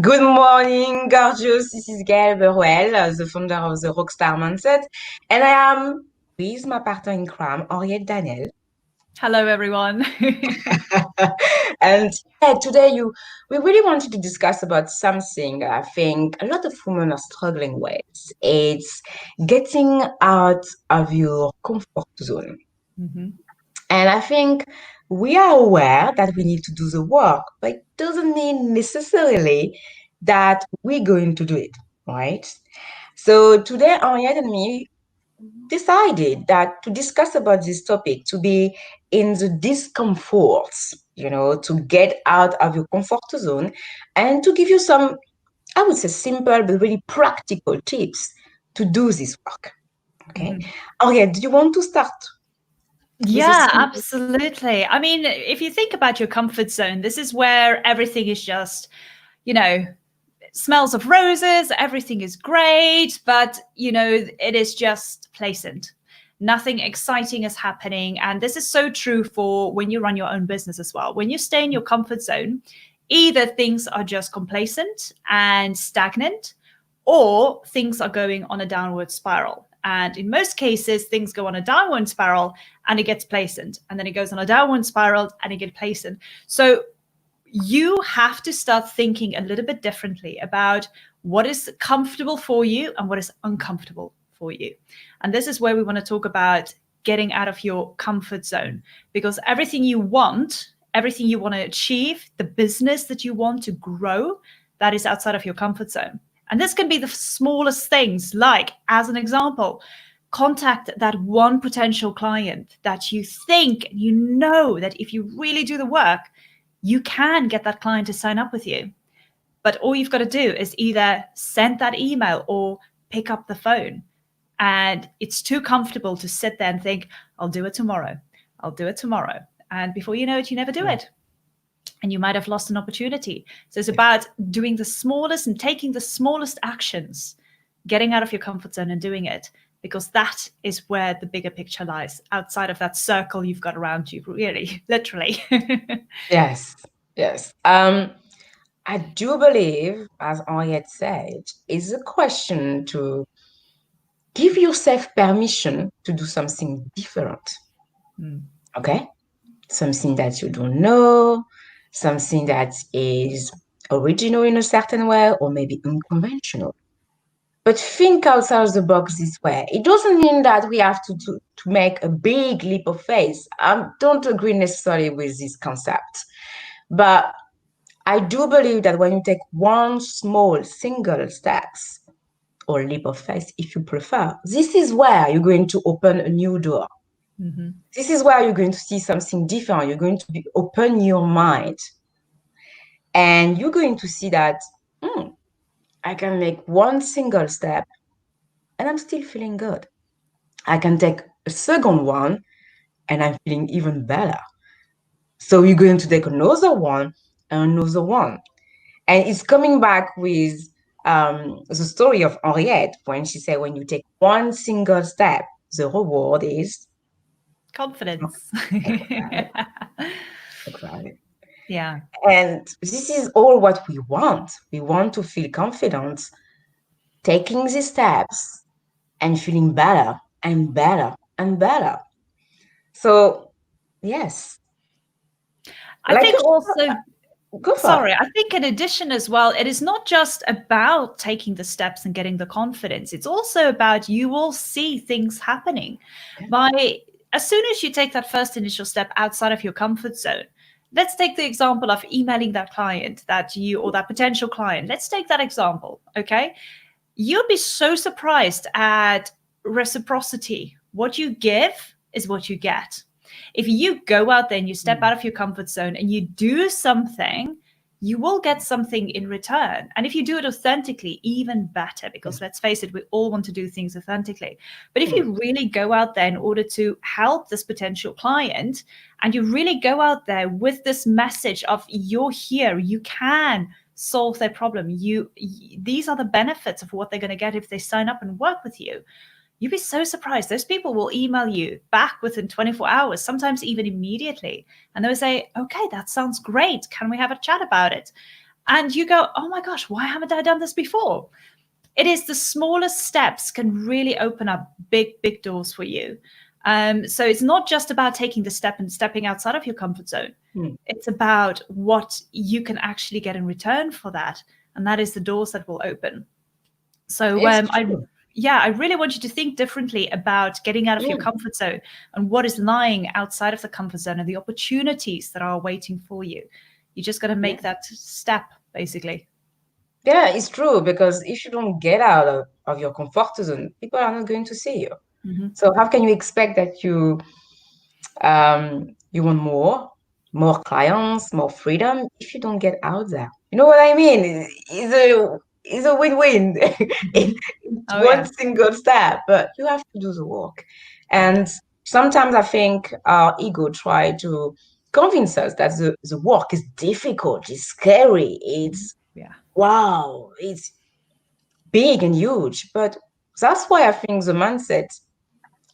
Good morning, gorgeous. This is Gail Burwell, the founder of the Rockstar Mindset, and I am with my partner in crime, Henriette Daniel. Hello, everyone. And today we really wanted to discuss about something I think a lot of women are struggling with. It's getting out of your comfort zone. Mhm. And I think we are aware that we need to do the work, but it doesn't mean necessarily that we're going to do it, right? So today, Henriette and me decided that to discuss about this topic, to be in the discomforts, to get out of your comfort zone and to give you some, I would say, simple but really practical tips to do this work. Okay. Mhm. Henriette, do you want to start with a Yeah, simple? absolutely. I mean, if you think about your comfort zone, this is where everything is just, you know, smells of roses, everything is great, but, it is just pleasant. Nothing exciting is happening. And this is so true for when you run your own business as well. When you stay in your comfort zone, either things are just complacent and stagnant, or things are going on a downward spiral. And in most cases, things go on a downward spiral and it gets pleasant. And then it goes on a downward spiral and it gets pleasant. So you have to start thinking a little bit differently about what is comfortable for you and what is uncomfortable for you. And this is where we want to talk about getting out of your comfort zone, because everything you want to achieve, the business that you want to grow, that is outside of your comfort zone. And this can be the smallest things, like, as an example, contact that one potential client that you think, you know, that if you really do the work, you can get that client to sign up with you. But all you've got to do is either send that email or pick up the phone. And it's too comfortable to sit there and think, I'll do it tomorrow. I'll do it tomorrow. And before you know it, you never do Yeah. it. And you might have lost an opportunity. So it's about doing the smallest and taking the smallest actions, getting out of your comfort zone and doing it, because that is where the bigger picture lies, outside of that circle you've got around you, really, literally. Yes, yes. I do believe, as Henriette said, is a question to give yourself permission to do something different. Mm. Okay? Something that you don't know, something that is original in a certain way, or maybe unconventional. But think outside the box this way. It doesn't mean that we have to make a big leap of faith. I don't agree necessarily with this concept. But I do believe that when you take one small single steps or leap of faith, if you prefer, this is where you're going to open a new door. Mhm. This is where you're going to see something different. You're going to open your mind and you're going to see that I can make one single step and I'm still feeling good. I can take a second one and I'm feeling even better. So you're going to take another one and another one. And it's coming back with the story of Henriette when she said, when you take one single step, the reward is Confidence. exactly, exactly. Yeah. And this is all what we want. We want to feel confident, taking these steps and feeling better and better and better. So, yes, I like you think also, go for it. sorry, I think in addition as well, it is not just about taking the steps and getting the confidence. It's also about, you will see things happening by, as soon as you take that first initial step outside of your comfort zone. Let's take the example of emailing that client that you, or that potential client. Let's take that example. Okay. You'll be so surprised at reciprocity. What you give is what you get. If you go out there and you step Mm. out of your comfort zone and you do something, you will get something in return. And if you do it authentically, even better, Yeah. because let's face it, we all want to do things authentically. But if Mm. you really go out there in order to help this potential client, and you really go out there with this message of, you're here, you can solve their problem, these are the benefits of what they're going to get if they sign up and work with you. You'd be so surprised. Those people will email you back within 24 hours, sometimes even immediately. And they'll say, okay, that sounds great. Can we have a chat about it? And you go, oh my gosh, why haven't I done this before? It is the smallest steps can really open up big, big doors for you. So it's not just about taking the step and stepping outside of your comfort zone. Hmm. It's about what you can actually get in return for that. And that is the doors that will open. So It's true. I really want you to think differently about getting out of your Hmm. comfort zone and what is lying outside of the comfort zone and the opportunities that are waiting for you. You just got to Yeah. make that step, basically. Yeah, it's true because if you don't get out of your comfort zone, people are not going to see you. Hmm. So how can you expect that you want more clients, more freedom if you don't get out there? You know what I mean? It's a win-win. Hmm. It's Oh, one yeah. single step, but you have to do the work. And sometimes I think our ego try to convince us that the work is difficult, it's scary, it's Yeah. wow, it's big and huge. But that's why I think the mindset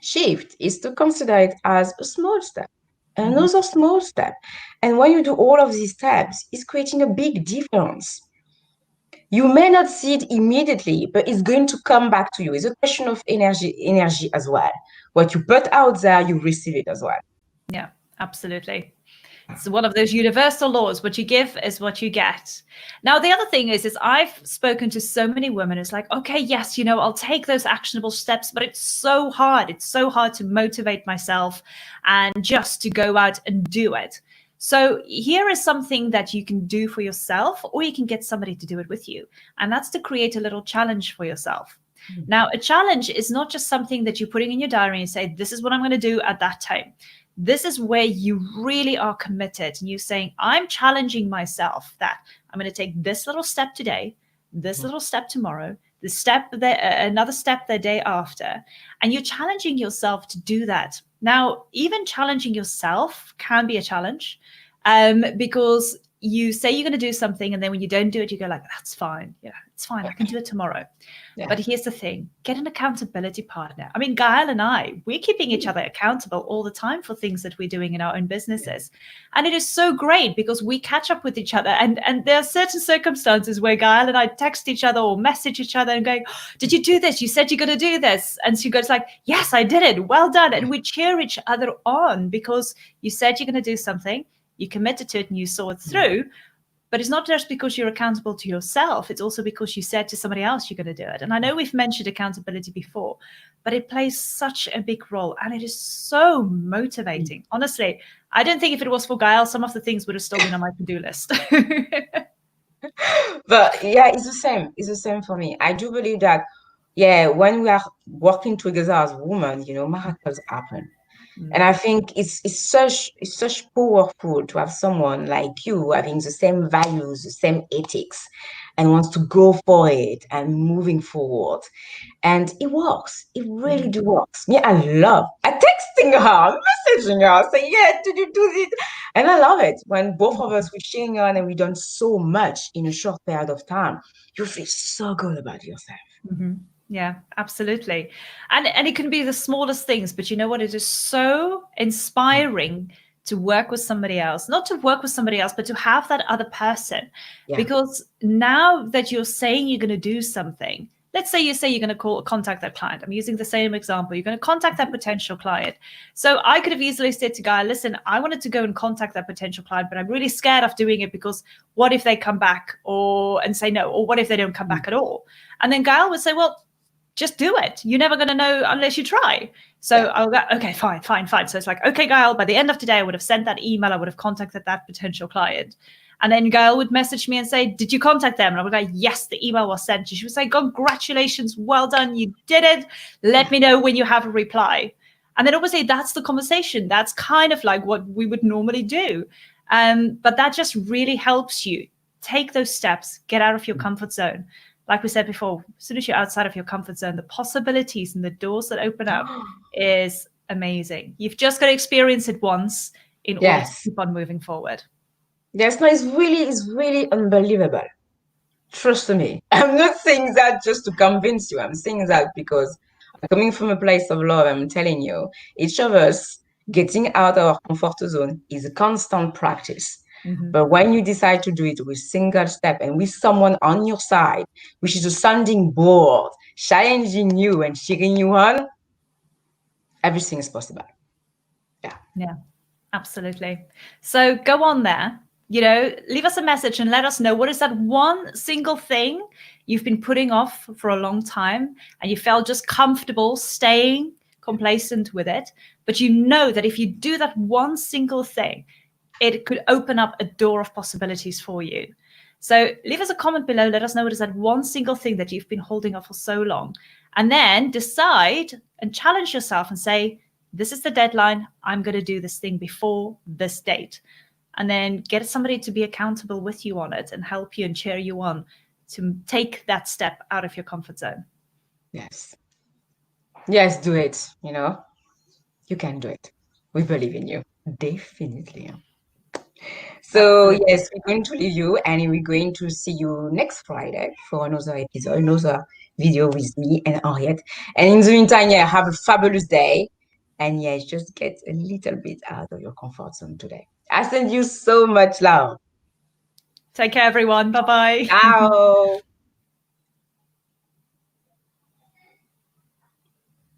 shift is to consider it as a small step, Hmm. another small step. And when you do all of these steps, it's creating a big difference. You may not see it immediately, but it's going to come back to you. It's a question of energy as well. What you put out there, you receive it as well. Yeah, absolutely. It's one of those universal laws. What you give is what you get. Now, the other thing is I've spoken to so many women. It's like, okay, yes, I'll take those actionable steps, but it's so hard. It's so hard to motivate myself and just to go out and do it. So here is something that you can do for yourself, or you can get somebody to do it with you. And that's to create a little challenge for yourself. Now, a challenge is not just something that you're putting in your diary and say, this is what I'm going to do at that time. This is where you really are committed and you're saying, I'm challenging myself that I'm going to take this little step today, this little step tomorrow, the step that another step the day after, and you're challenging yourself to do that. Now, even challenging yourself can be a challenge, because you say you're going to do something, and then when you don't do it, you go like, that's fine, yeah, it's fine, I can do it tomorrow. Yeah. But here's the thing, get an accountability partner. I mean, Gael and I, we're keeping each other accountable all the time for things that we're doing in our own businesses. And it is so great because we catch up with each other. And there are certain circumstances where Gael and I text each other or message each other and going, did you do this? You said you're going to do this. And she goes like, yes, I did it. Well done. And we cheer each other on because you said you're going to do something, you committed to it and you saw it through. But it's not just because you're accountable to yourself, it's also because you said to somebody else you're going to do it. And I know we've mentioned accountability before, but it plays such a big role and it is so motivating. Honestly, I don't think if it was for Gail, some of the things would have still been on my to-do list. But yeah, it's the same. It's the same for me. I do believe that, yeah, when we are working together as women, miracles happen. And I think it's such powerful to have someone like you having the same values, the same ethics, and wants to go for it and moving forward. And it works. It really Mhm. do works. Me, I texting her, messaging her, saying, yeah, did you do this? And I love it when both of us we're cheering on and we've done so much in a short period of time. You feel so good about yourself. Mm-hmm. Yeah, absolutely. And it can be the smallest things, but you know what? It is so inspiring to work with somebody else, not to work with somebody else, but to have that other person. Yeah. Because now that you're saying you're going to do something, let's say you're going to contact that client. I'm using the same example. You're going to contact that potential client. So I could have easily said to Guy, listen, I wanted to go and contact that potential client, but I'm really scared of doing it because what if they come back and say no, or what if they don't come back at all? And then Gail would say, well, just do it. You're never going to know unless you try. So Yeah. I'll go, okay, fine. So it's like, okay, Gail, by the end of today, I would have sent that email. I would have contacted that potential client. And then Gail would message me and say, did you contact them? And I would go, yes, the email was sent. She would say, congratulations, well done. You did it. Let me know when you have a reply. And then obviously that's the conversation. That's kind of like what we would normally do. But that just really helps you take those steps, get out of your comfort zone. Like we said before, as soon as you're outside of your comfort zone, the possibilities and the doors that open up is amazing. You've just got to experience it once in order to Yes. keep on moving forward. Yes, no, it's really unbelievable. Trust me. I'm not saying that just to convince you. I'm saying that because coming from a place of love, I'm telling you, each of us getting out of our comfort zone is a constant practice. Mhm. But when you decide to do it with single step and with someone on your side, which is a sounding board, challenging you and cheering you on, everything is possible. Yeah. Yeah, absolutely. So go on there, leave us a message and let us know, what is that one single thing you've been putting off for a long time and you felt just comfortable staying complacent with it. But you know that if you do that one single thing, it could open up a door of possibilities for you. So leave us a comment below. Let us know what is that one single thing that you've been holding off for so long. And then decide and challenge yourself and say, this is the deadline. I'm going to do this thing before this date. And then get somebody to be accountable with you on it and help you and cheer you on to take that step out of your comfort zone. Yes. Yes, do it. You can do it. We believe in you. Definitely. So, Absolutely. yes, we're going to leave you and we're going to see you next Friday for another episode, another video with me and Henriette. And in the meantime, yeah, have a fabulous day. And yes, just get a little bit out of your comfort zone today. I send you so much love. Take care, everyone. Bye bye. Ciao.